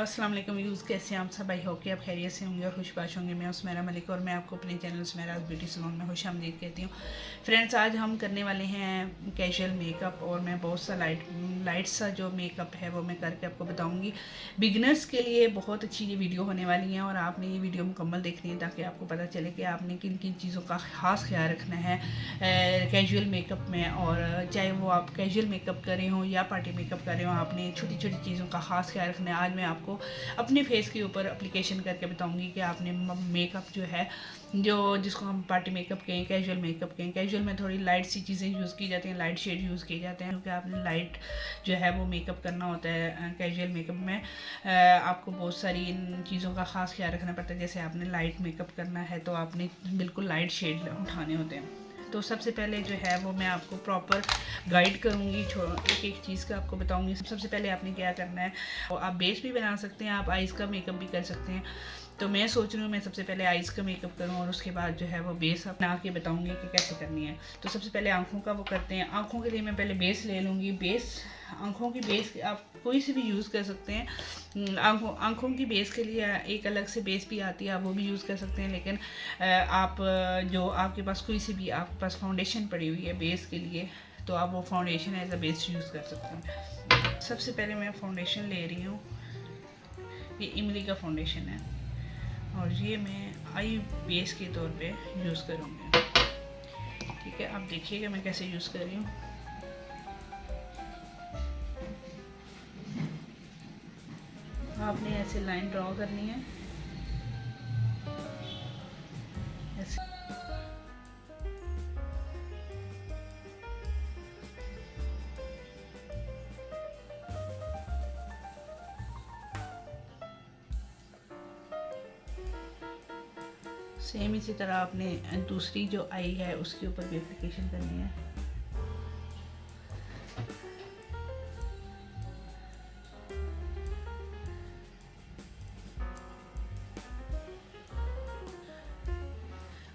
अस्सलाम वालेकुम यूज़ कैसे हैं आप सब। आई होप कि आप खैरियत से होंगे और खुशबाश होंगे। मैं उस्मैरा मलिक और मैं आपको अपने चैनल उस्मैरा ब्यूटी सैलून में खुशामदीद कहती हूँ। फ्रेंड्स, आज हम करने वाले हैं कैजुअल मेकअप और मैं बहुत सा लाइट सा जो मेकअप है वो मैं करके आपको बताऊँगी। बिगनर्स के लिए बहुत अच्छी ये वीडियो होने वाली है और आपने ये वीडियो मुकम्मल देखनी है ताकि आपको पता चले कि आपने किन किन चीज़ों का ख़ास ख्याल रखना है कैजुअल मेकअप में। और चाहे वो आप कैजुअल मेकअप कर रहे हो या पार्टी मेकअप कर रहे हो, आपने छोटी छोटी चीज़ों का ख़ास ख्याल रखना है। आज मैं आपको अपने फेस के ऊपर एप्लीकेशन करके बताऊंगी कि आपने मेकअप जो है जिसको हम पार्टी मेकअप कहें, कैजुअल मेकअप कहें। कैजुअल में थोड़ी लाइट सी चीज़ें यूज़ की जाती हैं, लाइट शेड यूज़ किए जाते हैं क्योंकि आपने लाइट जो है वो मेकअप करना होता है। कैजुअल मेकअप में आपको बहुत सारी इन चीज़ों का ख़ास ख्याल रखना पड़ता है। जैसे आपने लाइट मेकअप करना है तो आपने बिल्कुल लाइट शेड उठाने होते हैं। तो सबसे पहले जो है वो मैं आपको प्रॉपर गाइड करूँगी, एक एक चीज़ का आपको बताऊँगी। सबसे पहले आपने क्या करना है, तो आप बेस भी बना सकते हैं, आप आइज़ का मेकअप भी कर सकते हैं। तो मैं सोच रही हूँ मैं सबसे पहले आइज़ का मेकअप करूँ और उसके बाद जो है वो बेस बना के बताऊँगी कि कैसे करनी है। तो सबसे पहले आँखों का वो करते हैं। आँखों के लिए मैं पहले बेस ले लूँगी। आँखों की बेस आप कोई सी भी यूज़ कर सकते हैं। आँखों की बेस के लिए एक अलग से बेस भी आती है, आप वो भी यूज़ कर सकते हैं। लेकिन आप जो आपके पास कोई सी भी आपके पास फाउंडेशन पड़ी हुई है बेस के लिए, तो आप वो foundation as a base use कर सकते हैं। सबसे पहले मैं फाउंडेशन ले रही हूँ, ये इमली का फाउंडेशन है और ये मैं आई बेस के तौर पे यूज़ करूँगी। ठीक है, आप देखिएगा मैं कैसे यूज़ कर रही हूँ। आपने ऐसे लाइन ड्रॉ करनी है, ऐसे। सेम इसी तरह आपने दूसरी जो आई है उसके ऊपर भी एप्लीकेशन करनी है।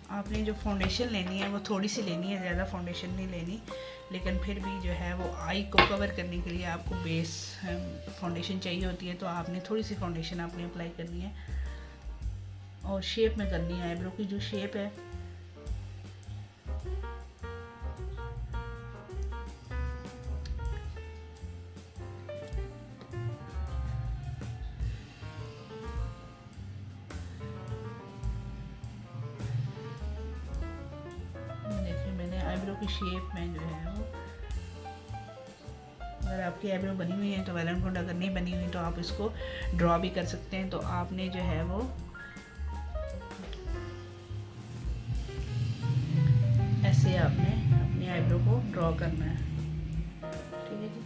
आपने जो फाउंडेशन लेनी है वो थोड़ी सी लेनी है, ज़्यादा फाउंडेशन नहीं लेनी। लेकिन फिर भी जो है वो आई को कवर करने के लिए आपको बेस फाउंडेशन चाहिए होती है, तो आपने थोड़ी सी फाउंडेशन आपने अप्लाई करनी है और शेप में करनी है। आईब्रो की जो शेप है आईब्रो की शेप में जो है वो, अगर आपकी आईब्रो बनी हुई है तो वेल एंड गुड, अगर नहीं बनी हुई तो आप इसको ड्रॉ भी कर सकते हैं। तो आपने जो है वो ऐसे आपने अपनी आईब्रो को ड्रॉ करना है। ठीक है जी।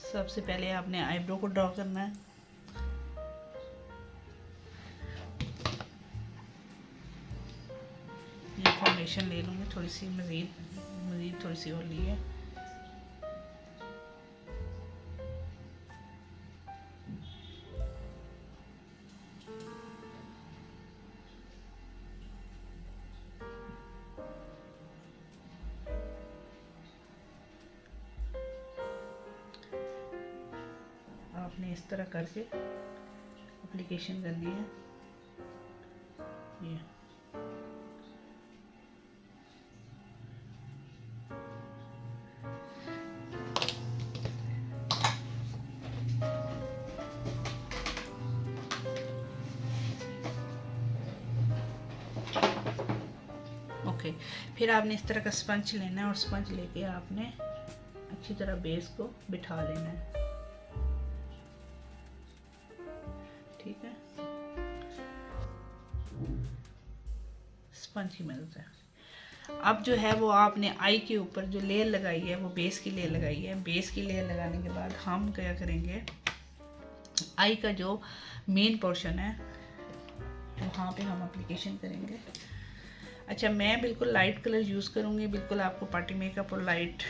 सबसे पहले आपने आईब्रो को ड्रॉ करना है। ये फाउंडेशन ले लूँगी थोड़ी सी, मज़ीद थोड़ी सी और ली है। आपने इस तरह करके एप्लीकेशन करनी है। ये ओके, फिर आपने इस तरह का स्पंज लेना है और स्पंज लेके आपने अच्छी तरह बेस को बिठा लेना है। ठीक है, स्पंज की मदद से अब जो है वो आपने आई के ऊपर जो लेयर लगाई है वो बेस की लेयर लगाई है। बेस की लेयर लगाने के बाद हम क्या करेंगे, आई का जो मेन पोर्शन है वहाँ पे हम एप्लीकेशन करेंगे। अच्छा, मैं बिल्कुल लाइट कलर यूज़ करूँगी। बिल्कुल आपको पार्टी मेकअप और लाइट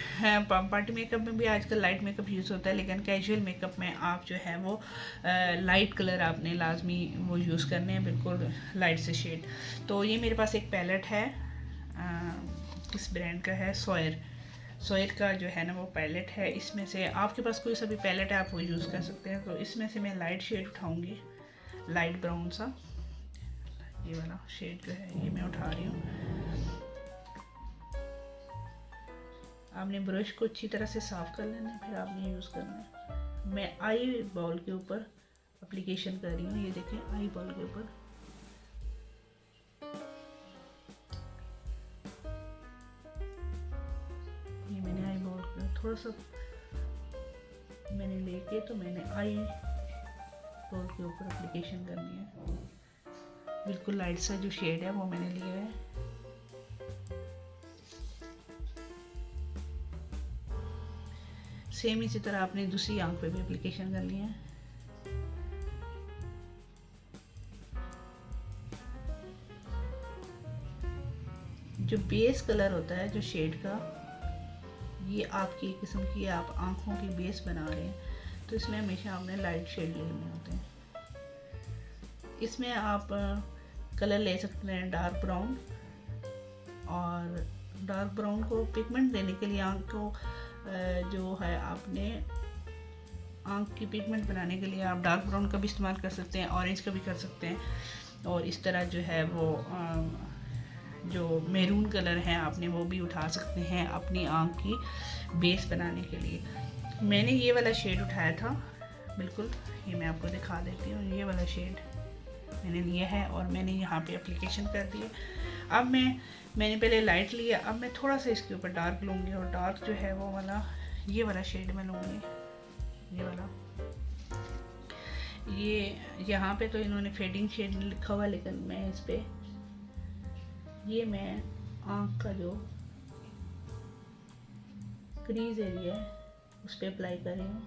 पार्टी मेकअप में भी आजकल लाइट मेकअप यूज़ होता है, लेकिन कैजुअल मेकअप में आप जो है वो लाइट कलर आपने लाजमी वो यूज़ करने हैं, बिल्कुल लाइट से शेड। तो ये मेरे पास एक पैलेट है, किस ब्रांड का है, सोयर का जो है ना वो पैलेट है। इसमें से आपके पास कोई सा भी पैलेट है आप वो यूज़ कर सकते हैं। तो इसमें से मैं लाइट शेड उठाऊँगी, लाइट ब्राउन सा, ये वाला शेड जो है ये मैं उठा रही हूँ। आपने ब्रश को अच्छी तरह से साफ कर लेना है, फिर आपने यूज़ करना है। मैं आई बॉल के ऊपर एप्लीकेशन कर रही हूँ, ये देखें आई बॉल के ऊपर। ये मैंने आई बॉल का थोड़ा सा मैंने लेके तो मैंने आई बॉल के ऊपर एप्लीकेशन करनी है। बिल्कुल लाइट सा जो शेड है वो मैंने लिया है। सेम इसी तरह आपने दूसरी आंख पे भी एप्लीकेशन करनी है। जो बेस कलर होता है जो शेड का, ये आपकी किस्म की आप आंखों की बेस बना रहे हैं, तो इसमें हमेशा आपने लाइट शेड लेने होते हैं। इसमें आप कलर ले सकते हैं डार्क ब्राउन, और डार्क ब्राउन को पिगमेंट देने के लिए आंख को जो है आपने आंख की पिगमेंट बनाने के लिए आप डार्क ब्राउन का भी इस्तेमाल कर सकते हैं, ऑरेंज का भी कर सकते हैं। और इस तरह जो है वो जो मैरून कलर है आपने वो भी उठा सकते हैं अपनी आंख की बेस बनाने के लिए। मैंने ये वाला शेड उठाया था, बिल्कुल ये मैं आपको दिखा देती हूँ। ये वाला शेड मैंने लिया है और मैंने यहाँ पे एप्लीकेशन कर दी है। अब मैंने पहले लाइट लिया, अब मैं थोड़ा सा इसके ऊपर डार्क लूँगी, और डार्क जो है वो वाला ये वाला शेड मैं लूँगी, ये वाला। ये यहाँ पे तो इन्होंने फेडिंग शेड लिखा हुआ है, लेकिन मैं इस पे ये मैं आँख का जो क्रीज एरिया है उस पर अप्लाई कर रही हूँ।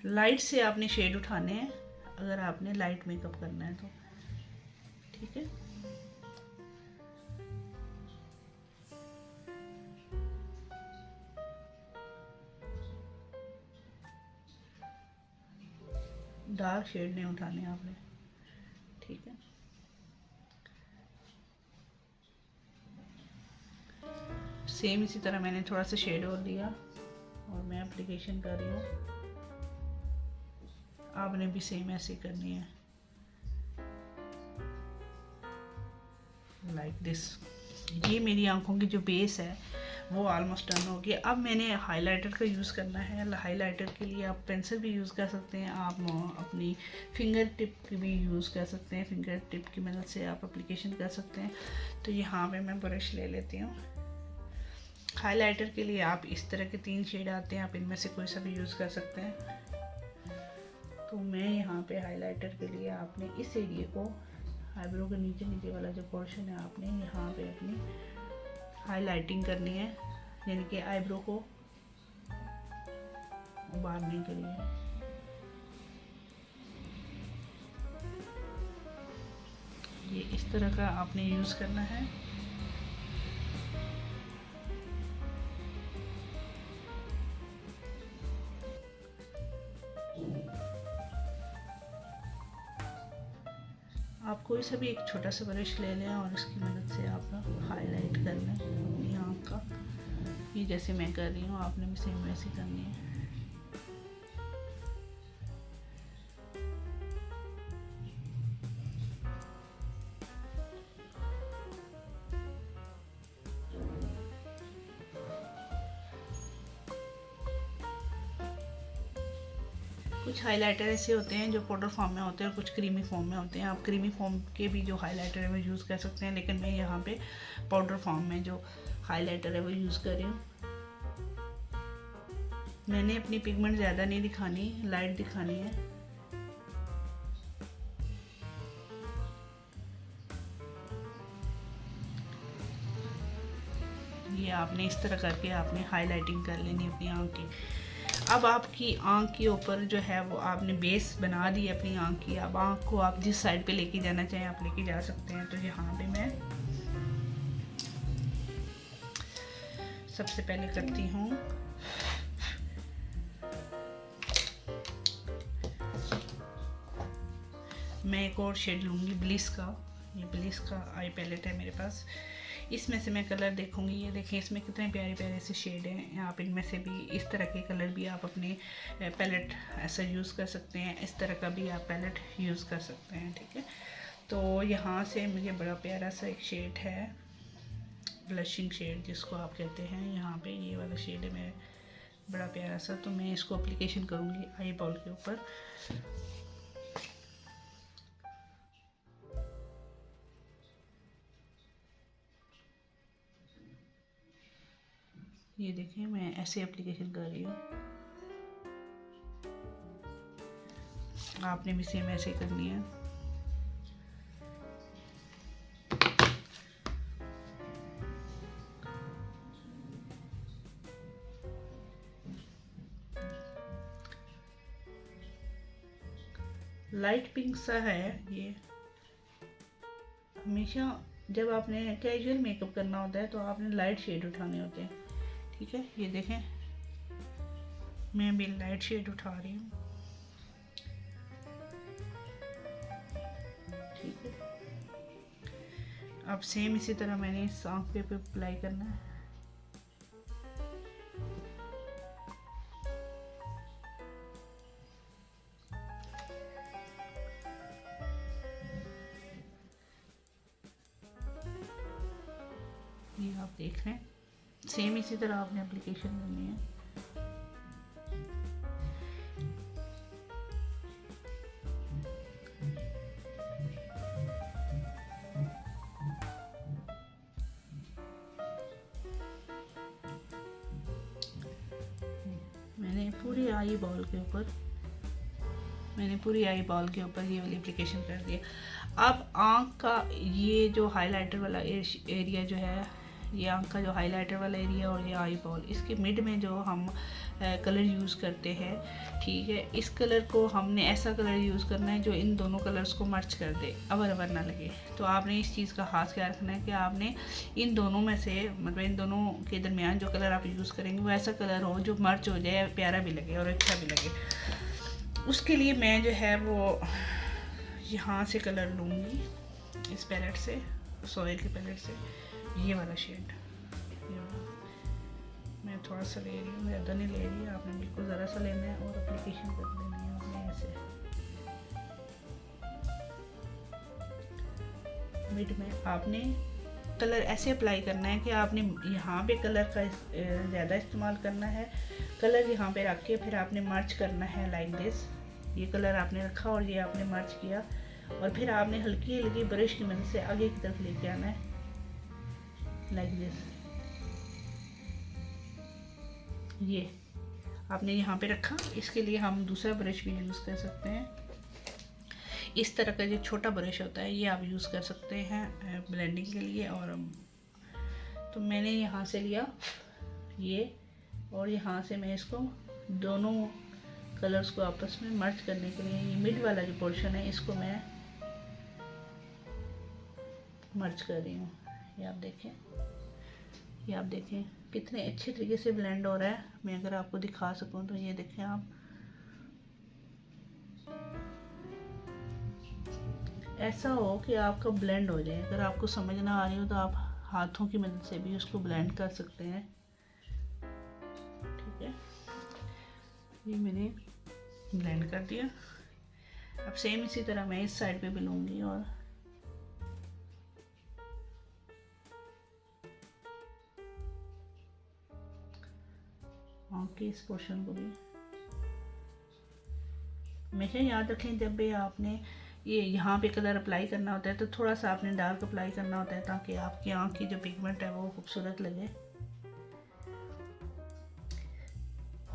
लाइट से आपने शेड उठाने हैं अगर आपने लाइट मेकअप करना है तो, ठीक है। डार्क शेड नहीं उठाने आपने, ठीक है। सेम इसी तरह मैंने थोड़ा सा शेड और लिया और मैं एप्लीकेशन कर रही हूँ। आपने भी सेम ऐसे करनी है, लाइक दिस। ये मेरी आंखों की जो बेस है वो ऑलमोस्ट डन हो गया। अब मैंने हाइलाइटर का यूज़ करना है। हाइलाइटर के लिए आप पेंसिल भी यूज़ कर सकते हैं, आप अपनी फिंगर टिप की भी यूज़ कर सकते हैं, फिंगर टिप की मदद से आप एप्लीकेशन कर सकते हैं। तो यहाँ पे मैं ब्रश ले लेती हूँ। हाइलाइटर के लिए आप इस तरह के 3 शेड आते हैं, आप इनमें से कोई सा भी यूज़ कर सकते हैं। तो मैं यहाँ पे हाइलाइटर के लिए आपने इस एरिया को, आईब्रो के नीचे नीचे वाला जो पोर्शन है, आपने यहाँ पे अपनी हाइलाइटिंग करनी है, यानी कि आईब्रो को उभारने के लिए। ये इस तरह का आपने यूज़ करना है। आप कोई सा भी एक छोटा सा ब्रश ले लें और इसकी मदद से आप हाईलाइट कर लें अपनी आँख का। ये जैसे मैं कर रही हूँ आपने भी सेम वैसे करनी है। कुछ हाइलाइटर ऐसे होते हैं जो पाउडर फॉर्म में होते हैं और कुछ क्रीमी फॉर्म में होते हैं। आप क्रीमी फॉर्म के भी जो हाइलाइटर है वो यूज़ कर सकते हैं, लेकिन मैं यहाँ पे पाउडर फॉर्म में जो हाइलाइटर है वो यूज़ कर रही हूँ। मैंने अपनी पिगमेंट ज़्यादा नहीं दिखानी, लाइट दिखानी है। ये आपने इस तरह करके आपने हाइलाइटिंग कर लेनी अपनी आँख की। अब आपकी आँख के ऊपर जो है वो आपने बेस बना दी अपनी आँख की। अब आँख को आप जिस साइड पे लेके जाना चाहें आप लेके जा सकते हैं। तो यहाँ पे मैं सबसे पहले करती हूँ मैं एक और शेड लूँगी ब्लिस का। ये ब्लिस का आई पैलेट है मेरे पास। इसमें से मैं कलर देखूंगी। ये देखें इसमें कितने प्यारे प्यारे से शेड हैं। आप इनमें से भी इस तरह के कलर भी आप अपने पैलेट ऐसा यूज़ कर सकते हैं। इस तरह का भी आप पैलेट यूज़ कर सकते हैं। ठीक है, तो यहाँ से मुझे बड़ा प्यारा सा एक शेड है, ब्लशिंग शेड जिसको आप कहते हैं। यहाँ पे ये वाला शेड है मेरा बड़ा प्यारा सा। तो मैं इसको एप्लीकेशन करूँगी आई बॉल के ऊपर। ये देखें मैं ऐसे एप्लीकेशन कर रही हूँ। आपने भी सेम ऐसे ही करनी है। लाइट पिंक सा है ये। हमेशा जब आपने कैजुअल मेकअप करना होता है तो आपने लाइट शेड उठाने होते हैं। ठीक है, ये देखें मैं भी लाइट शेड उठा रही हूँ। ठीक है, अब सेम इसी तरह मैंने इस आँख पे अप्लाई करना है। ये आप देख रहे हैं सेम इसी तरह आपने एप्लीकेशन करनी है। मैंने पूरी आई बॉल के ऊपर ये वाली एप्लीकेशन कर दिया। अब आँख का ये जो हाइलाइटर वाला एरिया जो है, ये आँख का जो हाइलाइटर वाला एरिया और ये आई बॉल, इसके मिड में जो हम कलर यूज़ करते हैं। ठीक है, इस कलर को हमने ऐसा कलर यूज़ करना है जो इन दोनों कलर्स को मर्च कर दे, अवर ना लगे। तो आपने इस चीज़ का खास ख्याल रखना है कि आपने इन दोनों में से मतलब इन दोनों के दरमियान जो कलर आप यूज़ करेंगे वो ऐसा कलर हो जो मर्च हो जाए, प्यारा भी लगे और अच्छा भी लगे। उसके लिए मैं जो है वो यहाँ से कलर लूँगी इस पैलेट से, सोयल के पैलेट से, ये वाला शेड। मैं थोड़ा सा ले रही हूँ, ज़्यादा नहीं ले रही है। आपने बिल्कुल ज़रा सा लेना है और एप्लीकेशन कर लेनी है आपने ऐसे मिड में। आपने कलर ऐसे अप्लाई करना है कि आपने यहाँ पे कलर का ज़्यादा इस्तेमाल करना है। कलर यहाँ पे रख के फिर आपने मर्च करना है लाइक दिस। ये कलर आपने रखा और ये आपने मर्च किया और फिर आपने हल्की हल्की ब्रश की मदद से आगे की तरफ लेके आना है लाइक दिस। ये आपने यहाँ पे रखा। इसके लिए हम दूसरा ब्रश भी यूज़ कर सकते हैं। इस तरह का जो छोटा ब्रश होता है ये आप यूज़ कर सकते हैं ब्लेंडिंग के लिए। और तो मैंने यहाँ से लिया ये और यहाँ से मैं इसको दोनों कलर्स को आपस में मर्ज करने के लिए ये मिड वाला जो पोर्शन है इसको मैं मर्ज कर रही हूँ। ये आप देखें कितने अच्छे तरीके से ब्लेंड हो रहा है। मैं अगर आपको दिखा सकूं तो ये देखें आप, ऐसा हो कि आपका ब्लेंड हो जाए। अगर आपको समझ ना आ रही हो तो आप हाथों की मदद से भी उसको ब्लेंड कर सकते हैं। ठीक है, ये मैंने ब्लेंड कर दिया। अब सेम इसी तरह मैं इस साइड पे भी लूँगी और आँख के इस पोर्शन को भी हमेशा याद रखें जब भी आपने ये यहाँ पे कलर अप्लाई करना होता है तो थोड़ा सा आपने डार्क अप्लाई करना होता है ताकि आपकी आँख की जो पिगमेंट है वो खूबसूरत लगे।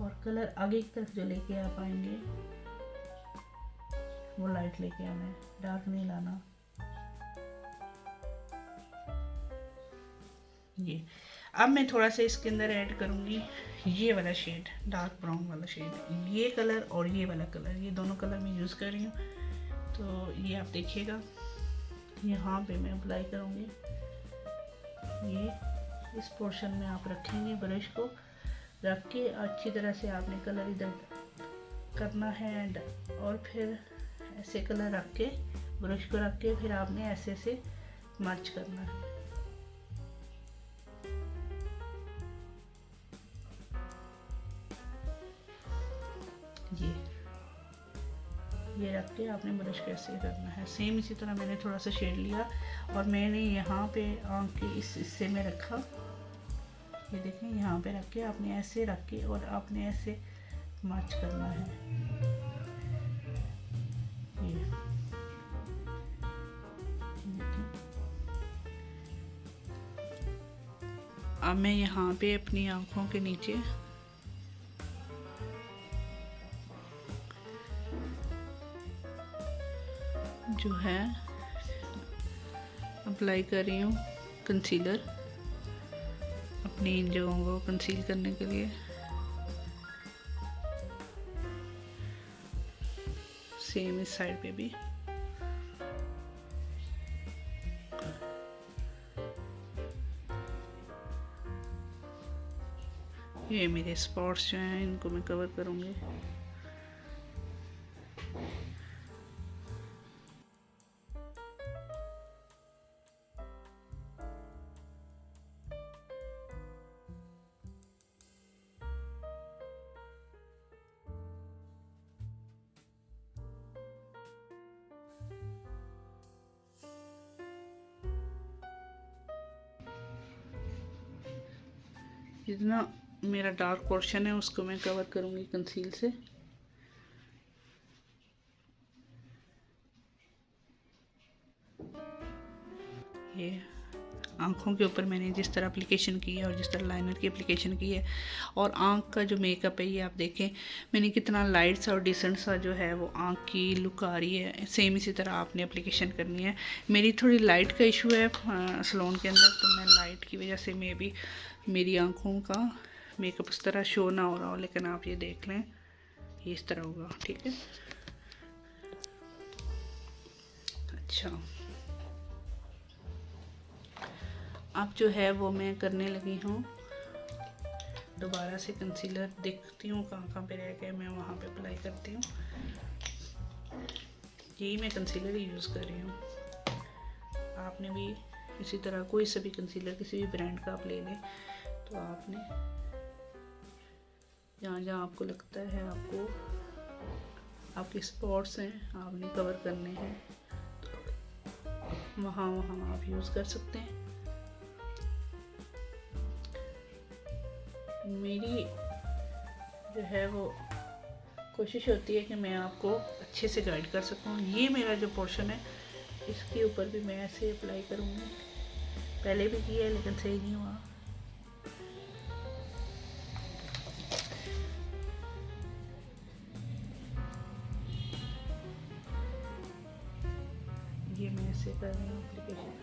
और कलर आगे की तरफ जो लेके आप आएंगे वो लाइट लेके आना है, डार्क नहीं लाना। ये अब मैं थोड़ा सा इसके अंदर ऐड करूँगी ये वाला शेड, डार्क ब्राउन वाला शेड, ये कलर और ये वाला कलर, ये दोनों कलर मैं यूज़ कर रही हूँ। तो ये आप देखिएगा, यहाँ पे मैं अप्लाई करूँगी। ये इस पोर्शन में आप रखेंगे, ब्रश को रख के अच्छी तरह से आपने कलर इधर करना है और फिर ऐसे कलर रख के ब्रश को रख के फिर आपने ऐसे से मर्ज करना है। ये रख के आपने ब्रश कैसे करना है। सेम इसी तरह मैंने थोड़ा सा शेड लिया और मैंने यहाँ पे आँख के इस हिस्से में रखा, ये देखें, यहाँ पे रख के आपने ऐसे रख के और आपने ऐसे मर्ज करना है। ये अब मैं यहाँ पे अपनी आँखों के नीचे जो है अप्लाई कर रही हूँ कंसीलर, अपनी इन जगहों को कंसील करने के लिए। सेम इस साइड पे भी। ये मेरे स्पॉट्स जो हैं इनको मैं कवर करूँगी। जितना मेरा डार्क पोर्शन है उसको मैं कवर करूँगी कंसील से। ये आँखों के ऊपर मैंने जिस तरह एप्लीकेशन की है और जिस तरह लाइनर की एप्लीकेशन की है, और आँख का जो मेकअप है ये आप देखें मैंने कितना लाइट सा और डिसेंट सा जो है वो आँख की लुक आ रही है। सेम इसी तरह आपने एप्लीकेशन करनी है। मेरी थोड़ी लाइट का इशू है सलोन के अंदर, तो मैं लाइट की वजह से मे बी मेरी आँखों का मेकअप इस तरह शो ना हो रहा हो, लेकिन आप ये देख लें ये इस तरह होगा, ठीक है। अच्छा, अब जो है वो मैं करने लगी हूँ दोबारा से कंसीलर। देखती हूँ कहाँ पे रह गए, मैं वहाँ पे अप्लाई करती हूँ। यही मैं कंसीलर ही यूज़ कर रही हूँ। आपने भी इसी तरह कोई सा भी कंसीलर किसी भी ब्रांड का आप ले लें, तो आपने जहाँ जहाँ आपको लगता है आपको आपके स्पॉट्स हैं आपने कवर करने हैं, तो वहाँ आप यूज़ कर सकते हैं। मेरी जो है वो कोशिश होती है कि मैं आपको अच्छे से गाइड कर सकूं। ये मेरा जो पोर्शन है इसके ऊपर भी मैं ऐसे अप्लाई करूँगी। पहले भी किया है लेकिन सही नहीं हुआ। ये मैं ऐसे कर रही हूँ एप्लीकेशन।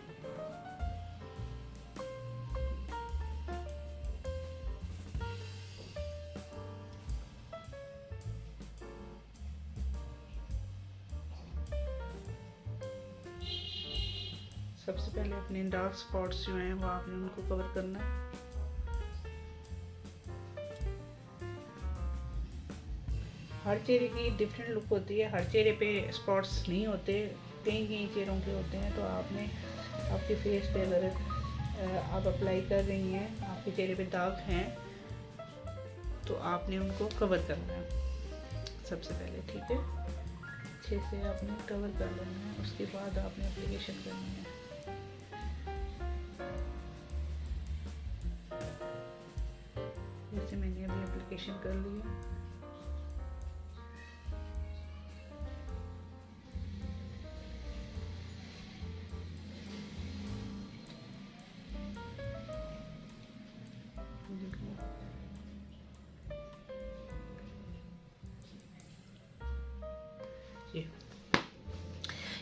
सबसे पहले अपने डार्क स्पॉट्स जो हैं वो आपने उनको कवर करना है। हर चेहरे की डिफरेंट लुक होती है, हर चेहरे पे स्पॉट्स नहीं होते, कई चेहरों के होते हैं। तो आपने आपके फेस पे अगर आप अप्लाई कर रही हैं, आपके चेहरे पे दाग हैं, तो आपने उनको कवर करना है सबसे पहले, ठीक है। अच्छे से आपने कवर कर लेना है, उसके बाद आपने एप्लीकेशन करनी है। जैसे मैंने अभी एप्लीकेशन कर ली है।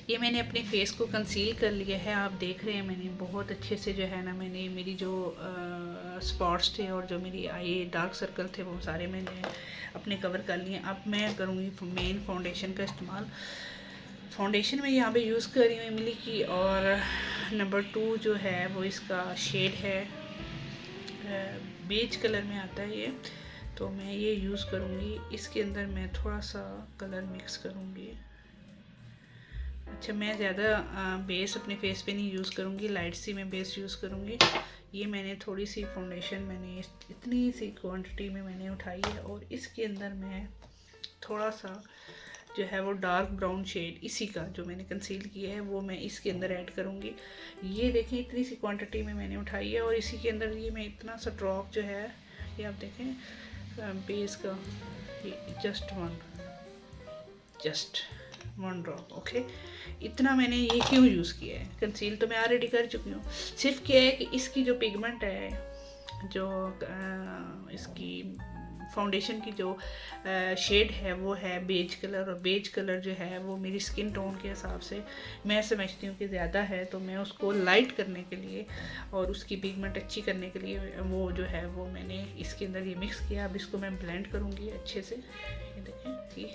ये मैंने अपने फेस को कंसील कर लिया है। आप देख रहे हैं मैंने बहुत अच्छे से जो है ना, मैंने मेरी जो स्पॉट्स थे और जो मेरी आई डार्क सर्कल थे वो सारे मैंने अपने कवर कर लिए। अब मैं करूँगी मेन फाउंडेशन का इस्तेमाल। फाउंडेशन में यहाँ पे यूज़ कर रही हूँ इमली की, और नंबर 2 जो है वो इसका शेड है, बेज कलर में आता है ये, तो मैं ये यूज़ करूँगी। इसके अंदर मैं थोड़ा सा कलर मिक्स करूँगी। अच्छा, मैं ज़्यादा बेस अपने फेस पे नहीं यूज़ करूँगी, लाइट सी मैं बेस यूज़ करूँगी। ये मैंने थोड़ी सी फाउंडेशन मैंने इतनी सी क्वांटिटी में मैंने उठाई है, और इसके अंदर मैं थोड़ा सा जो है वो डार्क ब्राउन शेड इसी का जो मैंने कंसील किया है वो मैं इसके अंदर ऐड करूँगी। ये देखें इतनी सी क्वांटिटी में मैंने उठाई है, और इसी के अंदर ये मैं इतना सा ड्रॉप जो है ये आप देखें बेस का, ये जस्ट वन ड्रॉप। ओके, इतना मैंने ये क्यों यूज़ किया है, कंसील तो मैं ऑलरेडी कर चुकी हूँ। सिर्फ क्या है कि इसकी जो पिगमेंट है, जो इसकी फाउंडेशन की जो शेड है वो है बेज कलर, और बेज कलर जो है वो मेरी स्किन टोन के हिसाब से मैं समझती हूँ कि ज़्यादा है, तो मैं उसको लाइट करने के लिए और उसकी पिगमेंट अच्छी करने के लिए वो जो है वो मैंने इसके अंदर ये मिक्स किया। अब इसको मैं ब्लेंड करूँगी अच्छे से। ये देखें कि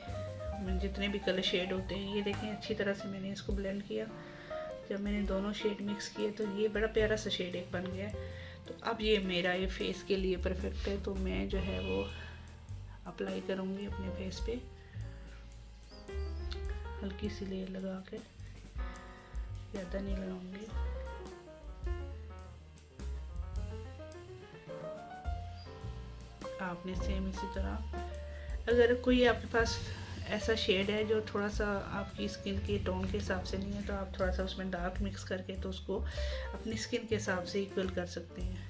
जितने भी कलर शेड होते हैं, ये देखें अच्छी तरह से मैंने इसको ब्लेंड किया। जब मैंने दोनों शेड मिक्स किए तो ये बड़ा प्यारा सा शेड एक बन गया। तो अब ये मेरा ये फेस के लिए परफेक्ट है, तो मैं जो है वो अप्लाई करूँगी अपने फेस पे हल्की सी लेयर लगा के, ज़्यादा नहीं लगाऊंगी। आपने सेम इसी तरह, अगर कोई आपके पास ऐसा शेड है जो थोड़ा सा आपकी स्किन के टोन के हिसाब से नहीं है, तो आप थोड़ा सा उसमें डार्क मिक्स करके तो उसको अपनी स्किन के हिसाब से इक्वल कर सकते हैं।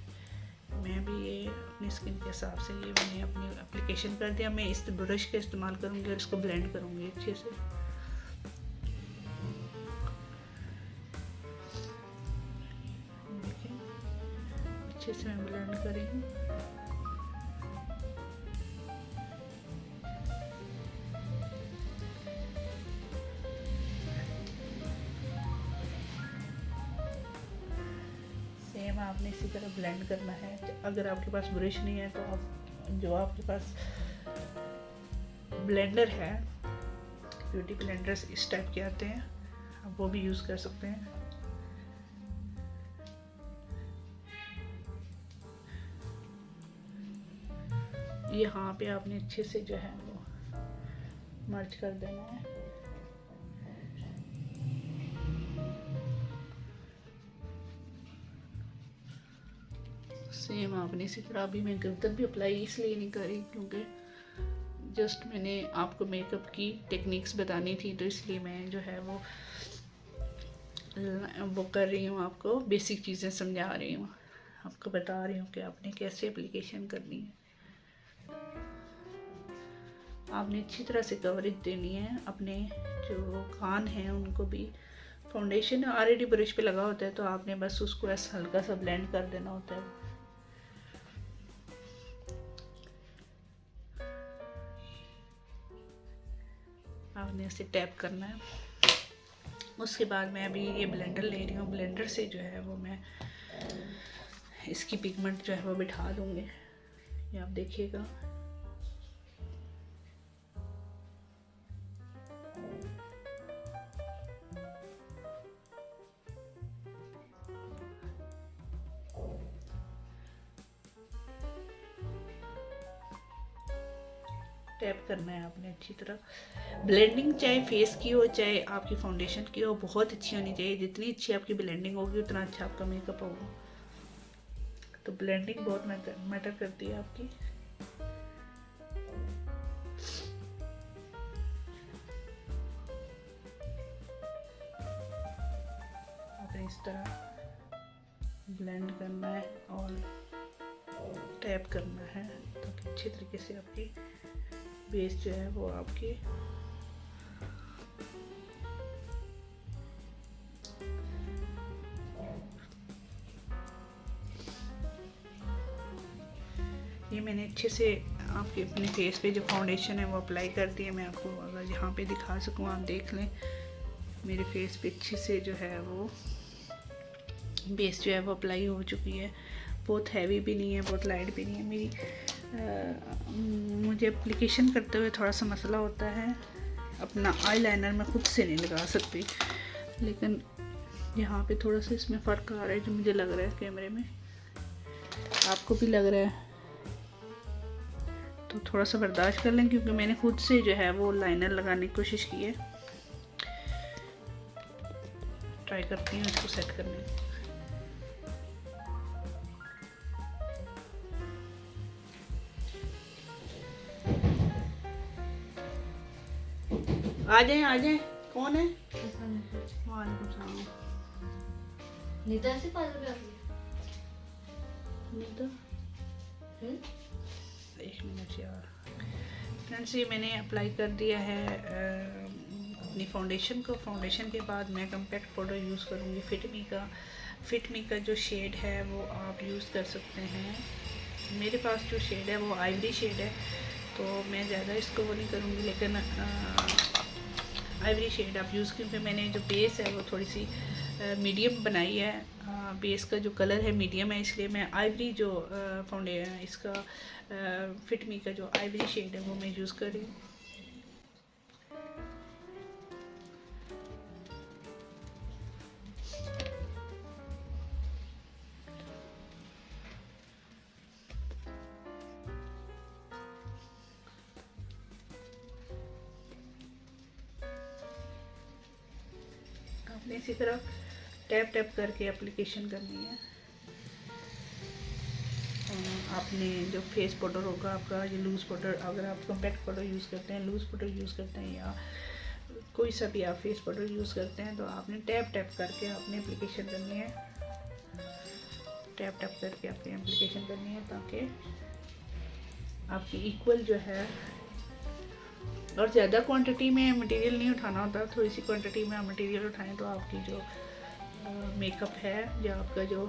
मैं भी ये अपनी स्किन के हिसाब से ये मैंने अपनी एप्लीकेशन कर दिया। मैं इस ब्रश का इस्तेमाल करूँगी और इसको ब्लेंड करूँगी अच्छे से। देखिए अच्छे से मैं ब्लेंड कर रही हूँ। आपने इसी तरह ब्लेंड करना है। अगर आपके पास ब्रश नहीं है तो आप जो आपके पास ब्लेंडर है, ब्यूटी ब्लेंडर्स इस टाइप के आते हैं, आप वो भी यूज़ कर सकते हैं। यहाँ पे आपने अच्छे से जो है वो मर्ज कर देना है। सेम आपने इसी तरह, अभी मैं गर्दन भी अप्लाई इसलिए नहीं करी क्योंकि जस्ट मैंने आपको मेकअप की टेक्निक्स बतानी थी, तो इसलिए मैं जो है वो कर रही हूँ, आपको बेसिक चीज़ें समझा रही हूँ, आपको बता रही हूँ कि आपने कैसे एप्लीकेशन करनी है। आपने अच्छी तरह से कवरेज देनी है। अपने जो कान हैं उनको भी, फाउंडेशन ऑलरेडी ब्रश पे लगा होता है तो आपने बस उसको ऐसा हल्का सा ब्लेंड कर देना होता है। आपने इसे टैप करना है। उसके बाद मैं अभी ये ब्लेंडर ले रही हूँ। ब्लेंडर से जो है वो मैं इसकी पिगमेंट जो है वो बिठा दूँगी। ये आप देखिएगा, टैप करना है आपने अच्छी तरह। ब्लेंडिंग चाहे फेस की हो चाहे आपकी फाउंडेशन की हो, बहुत अच्छी होनी चाहिए। जितनी अच्छी आपकी ब्लेंडिंग होगी उतना अच्छा आपका मेकअप होगा। तो ब्लेंडिंग बहुत मैटर करती है आपकी। आपने इस तरह ब्लेंड करना है और टैप करना है ताकि अच्छी तरीके से आपकी बेस जो है वो आपकी ये मैंने अच्छे से आपके अपने फेस पे जो फाउंडेशन है वो अप्लाई कर दी है। मैं आपको अगर यहाँ पे दिखा सकूँ आप देख लें, मेरे फेस पे अच्छे से जो है वो बेस जो है वो अप्लाई हो चुकी है। बहुत हैवी भी नहीं है, बहुत लाइट भी नहीं है। मुझे एप्लीकेशन करते हुए थोड़ा सा मसला होता है, अपना आईलाइनर मैं खुद से नहीं लगा सकती, लेकिन यहाँ पे थोड़ा सा इसमें फ़र्क आ रहा है जो मुझे लग रहा है कैमरे में, आपको भी लग रहा है तो थोड़ा सा बर्दाश्त कर लें, क्योंकि मैंने खुद से जो है वो लाइनर लगाने की कोशिश की है। ट्राई करती हूँ इसको सेट करने की। आ जाए। कौन है? वालेकुम सलाम। नीता से पार्लर में नीता, एक मिनट यार। फ्रेंड्स, ये मैंने अप्लाई कर दिया है अपनी फाउंडेशन को। फाउंडेशन के बाद मैं कॉम्पैक्ट पाउडर यूज़ करूँगी फिटमी का जो शेड है वो आप यूज़ कर सकते हैं। मेरे पास जो शेड है वो आइवरी शेड है, तो मैं ज़्यादा इसको वो नहीं करूँगी, लेकिन आइवरी शेड आप यूज़, क्योंकि मैंने जो बेस है वो थोड़ी सी मीडियम बनाई है। बेस का जो कलर है मीडियम है, इसलिए मैं आइवरी जो इसका फिटमी का जो आइवरी शेड है वो मैं यूज़ कर रही हूँ। आपने इसी तरह टैप टैप करके एप्लीकेशन करनी है। आपने जो फेस पाउडर होगा आपका, ये लूज़ पाउडर, अगर आप कॉम्पैक्ट पाउडर यूज़ करते हैं, लूज़ पाउडर यूज़ करते हैं, या कोई सा भी आप फेस पाउडर यूज़ करते हैं, तो आपने टैप टैप करके आपने एप्लीकेशन करनी है। टैप टैप करके आपने एप्लीकेशन करनी है, ताकि आपकी इक्वल जो है, और ज़्यादा क्वांटिटी में मटेरियल नहीं उठाना होता, थोड़ी सी क्वांटिटी में आप मटेरियल उठाएं तो आपकी जो मेकअप है या आपका जो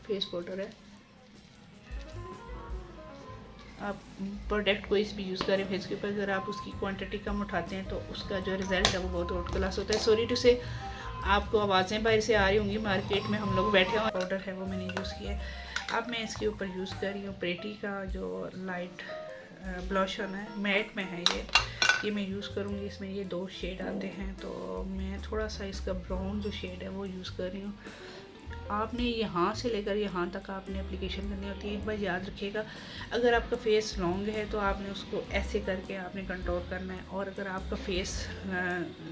फेस पाउडर है, आप प्रोडक्ट कोई भी यूज़ करें फेस के ऊपर, अगर आप उसकी क्वांटिटी कम उठाते हैं तो उसका जो रिज़ल्ट है वो बहुत आउट क्लास होता है। सॉरी टू से, आपको आवाज़ें बाहर से आ रही होंगी, मार्केट में हम लोग बैठे हुए। पाउडर है वो मैंने यूज़ किया है। अब मैं इसके ऊपर यूज़ कर रही हूँ प्रेटी का जो लाइट ब्लश ऑन है, मैट में है ये मैं यूज़ करूँगी। इसमें ये 2 शेड आते हैं, तो मैं थोड़ा सा इसका ब्राउन जो शेड है वो यूज़ कर रही हूँ। आपने यहाँ से लेकर यहाँ तक आपने एप्लीकेशन करनी होती है। एक बार याद रखिएगा, अगर आपका फेस लॉन्ग है तो आपने उसको ऐसे करके आपने कंट्रोल करना है, और अगर आपका फेस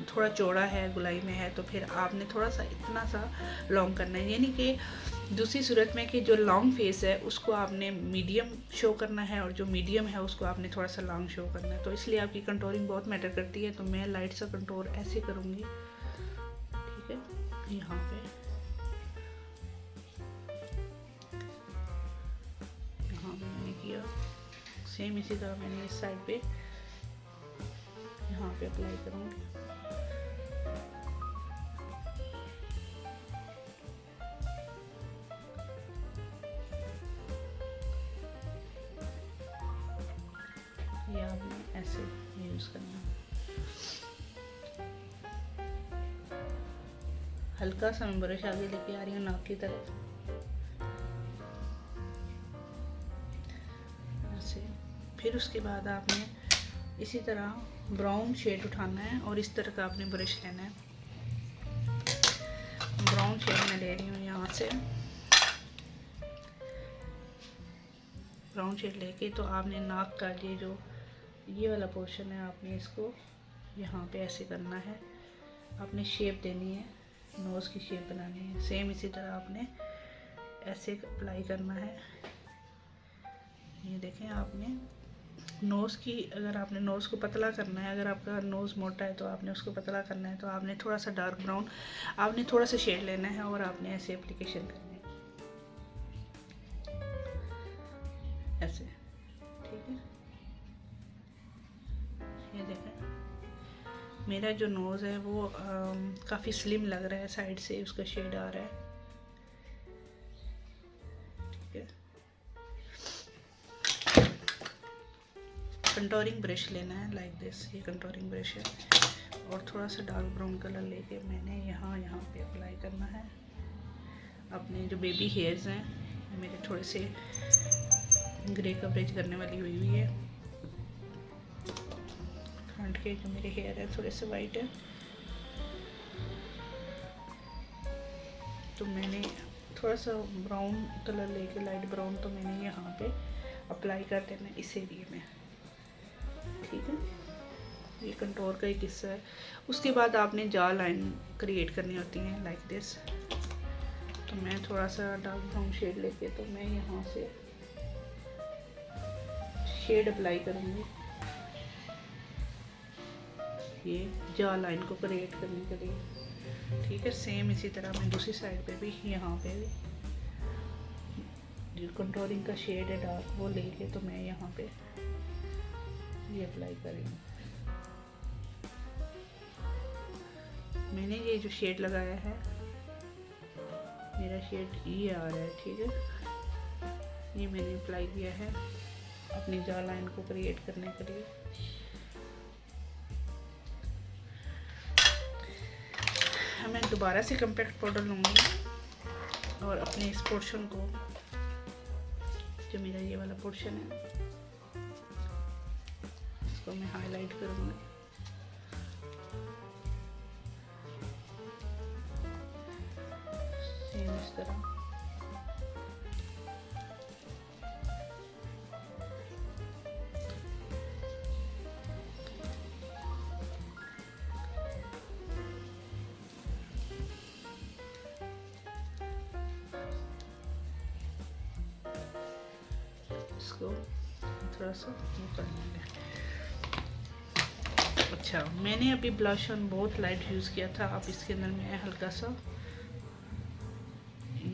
थोड़ा चौड़ा है, गुलाई में है, तो फिर आपने थोड़ा सा इतना सा लॉन्ग करना है। यानी कि दूसरी सूरत में कि जो लॉन्ग फेस है उसको आपने मीडियम शो करना है, और जो मीडियम है उसको आपने थोड़ा सा लॉन्ग शो करना है। तो इसलिए आपकी कंट्रोलिंग बहुत मैटर करती है। तो मैं लाइट सा कंट्रोल ऐसे करूँगी, ठीक है, यहाँ पे मैंने किया। सेम इसी तरह मैंने इस साइड पे यहाँ पे अप्लाई करूँगी। ये आपने ऐसे यूज़ करना है। हल्का सा मैं ब्रश आगे लेके आ रही हूँ नाक की तरफ, फिर उसके बाद आपने इसी तरह ब्राउन शेड उठाना है और इस तरह का आपने ब्रश लेना है। ब्राउन शेड मैं ले रही हूँ यहाँ से। ब्राउन शेड लेके तो आपने नाक का ये वाला पोर्शन है, आपने इसको यहाँ पे ऐसे करना है, आपने शेप देनी है, नोज़ की शेप बनानी है। सेम इसी तरह आपने ऐसे अप्लाई करना है। ये देखें, आपने नोज़ की, अगर आपने नोज़ को पतला करना है, अगर आपका नोज़ मोटा है तो आपने उसको पतला करना है, तो आपने थोड़ा सा डार्क ब्राउन, आपने थोड़ा सा शेड लेना है और आपने ऐसे एप्लीकेशन करनी है, ऐसे, ठीक है। ये देखें, मेरा जो नोज़ है वो काफ़ी स्लिम लग रहा है, साइड से उसका शेड आ रहा है, ठीक है। कंटोरिंग ब्रश लेना है लाइक दिस, ये कंटोरिंग ब्रश है, और थोड़ा सा डार्क ब्राउन कलर लेके मैंने यहाँ पे अप्लाई करना है। अपने जो बेबी हेयर्स हैं मेरे थोड़े से ग्रे कवरेज करने वाली हुई हुई है। फ्रंट के जो मेरे हेयर है थोड़े से वाइट है, तो मैंने थोड़ा सा ब्राउन कलर लेके, लाइट ब्राउन, तो मैंने यहाँ पे अप्लाई कर देना इस एरिया में, ठीक है। ये कंटोर का एक हिस्सा है। उसके बाद आपने जा लाइन क्रिएट करनी होती है लाइक दिस। तो मैं थोड़ा सा डार्क ब्राउन शेड लेके, तो मैं यहाँ से शेड अप्लाई करूँगी ये जा लाइन को क्रिएट करने के लिए, ठीक है। सेम इसी तरह मैं दूसरी साइड पे भी, यहाँ पे भी जो कंट्रोलिंग का शेड है डार्क वो लेके, तो मैं यहाँ पे ये अप्लाई करेंगे। मैंने ये जो शेड लगाया है, मेरा शेड ये आ रहा है, ठीक है। ये मैंने अप्लाई किया है अपनी जा लाइन को क्रिएट करने के लिए। मैं दोबारा से कॉम्पैक्ट पाउडर लूँगी और अपने इस पोर्शन को, जो मेरा ये वाला पोर्शन है, इसको मैं हाईलाइट करूँगी। सेम इस तरह। इसको थोड़ा सा कर लेंगे। अच्छा, मैंने अभी ब्लश ऑन बहुत लाइट यूज़ किया था। अब इसके अंदर मैं हल्का सा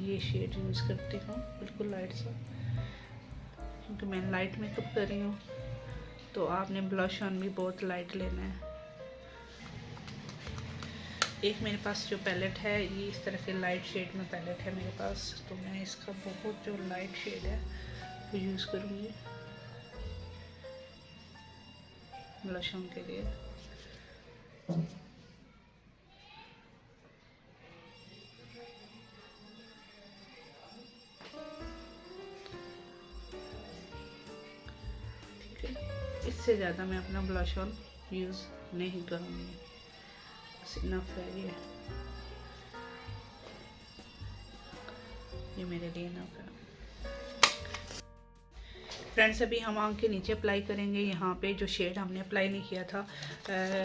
ये शेड यूज़ करती हूँ, बिल्कुल लाइट सा, क्योंकि मैं लाइट मेकअप कर रही हूँ। तो आपने ब्लश ऑन भी बहुत लाइट लेना है। एक मेरे पास जो पैलेट है, ये इस तरह के लाइट शेड में पैलेट है मेरे पास, तो मैं इसका बहुत जो लाइट शेड है वो यूज़ करूँगी ब्लश ऑन के लिए। ठीक है, इससे ज़्यादा मैं अपना ब्लश ऑन यूज़ नहीं करूँगी, बस इनफ है ये मेरे लिए इनफ है। फ्रेंड्स, अभी हम आँख के नीचे अप्लाई करेंगे। यहाँ पे जो शेड हमने अप्लाई नहीं किया था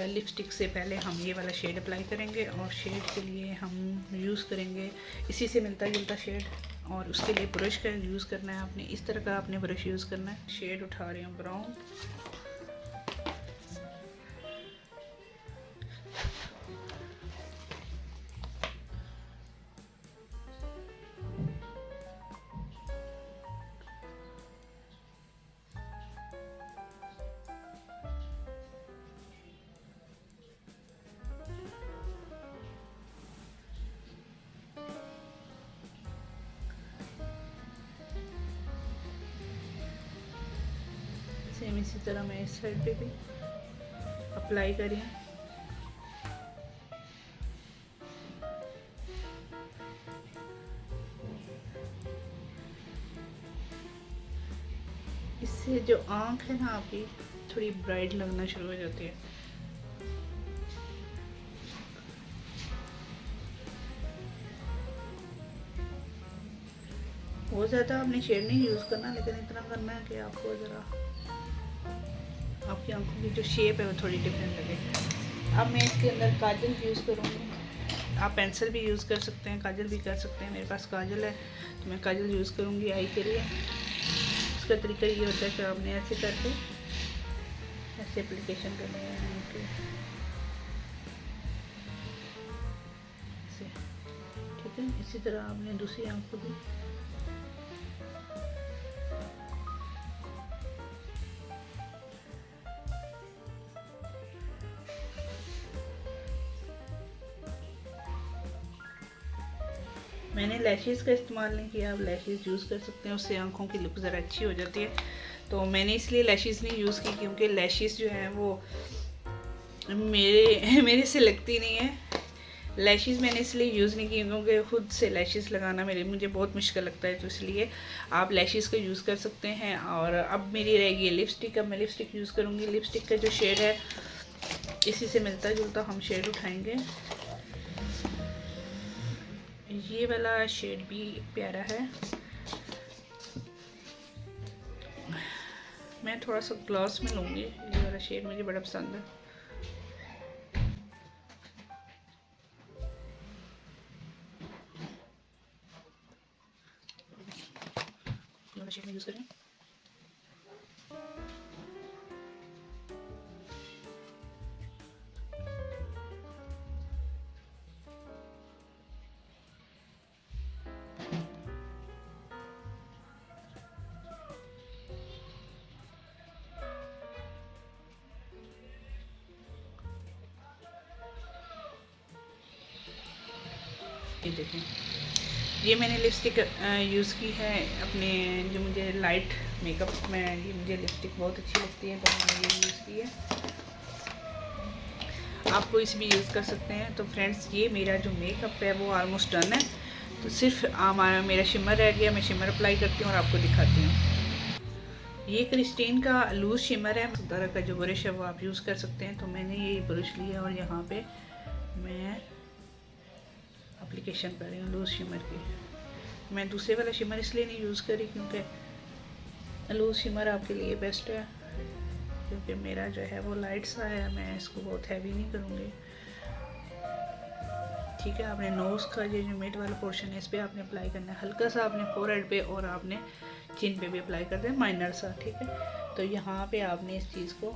लिपस्टिक से पहले, हम ये वाला शेड अप्लाई करेंगे। और शेड के लिए हम यूज़ करेंगे इसी से मिलता जुलता शेड, और उसके लिए ब्रश का यूज़ करना है आपने। इस तरह का आपने ब्रश यूज़ करना है। शेड उठा रही हूँ ब्राउन, सेम इसी तरह मैं इस साइड पे भी अप्लाई करें। इससे जो आँख है ना आपकी थोड़ी ब्राइट लगना शुरू हो जाती है। बहुत ज़्यादा आपने शेड नहीं यूज़ करना, लेकिन इतना करना है कि आपको ज़रा आपकी आंखों की जो शेप है वो थोड़ी डिफरेंट लगे। अब मैं इसके अंदर काजल यूज़ करूँगी। आप पेंसिल भी यूज़ कर सकते हैं, काजल भी कर सकते हैं। मेरे पास काजल है तो मैं काजल यूज़ करूँगी आई के लिए। इसका तरीका ये होता है कि आपने ऐसे करके ऐसे एप्लीकेशन करनी है ऐसे, ठीक है। इसी तरह आपने दूसरी आँख को भी मैंने लैशेस का इस्तेमाल नहीं किया। आप लैशेस यूज़ कर सकते हैं, उससे आँखों की लुक ज़रा अच्छी हो जाती है। तो मैंने इसलिए लैशेस नहीं यूज़ की, क्योंकि लैशेस जो हैं वो मेरे से लगती नहीं है। लैशेज़ मैंने इसलिए यूज़ नहीं की क्योंकि ख़ुद से लैशेज़ लगाना मुझे बहुत मुश्किल लगता है, तो इसलिए आप लैशेज़ का यूज़ कर सकते हैं। और अब मेरी रहेगी लिपस्टिक। अब मैं लिपस्टिक यूज़ करूँगी। लिपस्टिक का जो शेड है इसी से मिलता जुलता हम शेड उठाएंगे। ये वाला शेड भी प्यारा है। मैं थोड़ा सा ग्लॉस में लूँगी। ये वाला शेड मुझे बड़ा पसंद है। शेड में यूज़ करें। ये देखें, ये मैंने लिपस्टिक यूज़ की है अपने, जो मुझे लाइट मेकअप में ये मुझे लिपस्टिक बहुत अच्छी लगती है, तो मैंने ये यूज़ की है। आप कोई सी भी यूज़ कर सकते हैं। तो फ्रेंड्स, ये मेरा जो मेकअप है वो ऑलमोस्ट डन है। तो सिर्फ मेरा शिमर रह गया। मैं शिमर अप्लाई करती हूँ और आपको दिखाती हूँ। ये क्रिस्टीन का लूज शिमर है। उस तरह का जो ब्रश है वो आप यूज़ कर सकते हैं। तो मैंने ये ब्रश लिया और यहाँ पे मैं एप्लीकेशन कर रही हूँ लूज शिमर की। मैं दूसरे वाला शिमर इसलिए नहीं यूज़ करी क्योंकि लूज शिमर आपके लिए बेस्ट है, क्योंकि मेरा जो है वो लाइट सा है। मैं इसको बहुत हैवी नहीं करूँगी। ठीक है, आपने नोज़ का ये जो मिड वाला पोर्शन है इस पर आपने अप्लाई करना है। हल्का सा आपने फोरहेड पे और आपने चिन पे भी अप्लाई कर दें, माइनर सा। ठीक है, तो यहाँ पे आपने इस चीज़ को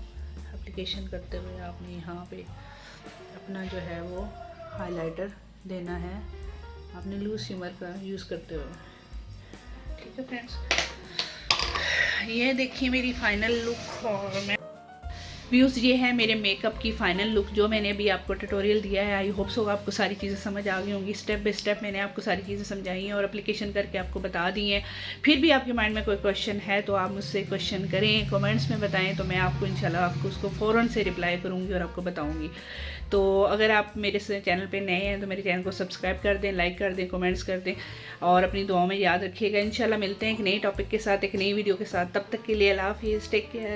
एप्लीकेशन करते हुए आपने यहाँ पे अपना जो है वो हाइलाइटर देना है, आपने लूज शिमर का यूज़ करते हुए। ठीक है फ्रेंड्स, ये देखिए मेरी फाइनल लुक। और मैं व्यूज़ ये है मेरे मेकअप की फ़ाइनल लुक जो मैंने अभी आपको ट्यूटोरियल दिया है। आई होप सो आपको सारी चीज़ें समझ आ गई होंगी। स्टेप बाय स्टेप मैंने आपको सारी चीज़ें समझाई हैं और एप्लीकेशन करके आपको बता दी हैं। फिर भी आपके माइंड में कोई क्वेश्चन है तो आप मुझसे क्वेश्चन करें, कमेंट्स में बताएं, तो मैं आपको इंशाल्लाह आपको उसको फ़ौरन से रिप्लाई करूँगी और आपको बताऊँगी। तो अगर आप मेरे चैनल पर नए हैं तो मेरे चैनल को सब्सक्राइब कर दें, लाइक कर दें, कमेंट्स कर दें और अपनी दुआओं में याद रखिएगा। इंशाल्लाह मिलते हैं एक नए टॉपिक के साथ, एक नई वीडियो के साथ। तब तक के लिए अल्लाह हाफिज़, टेक केयर।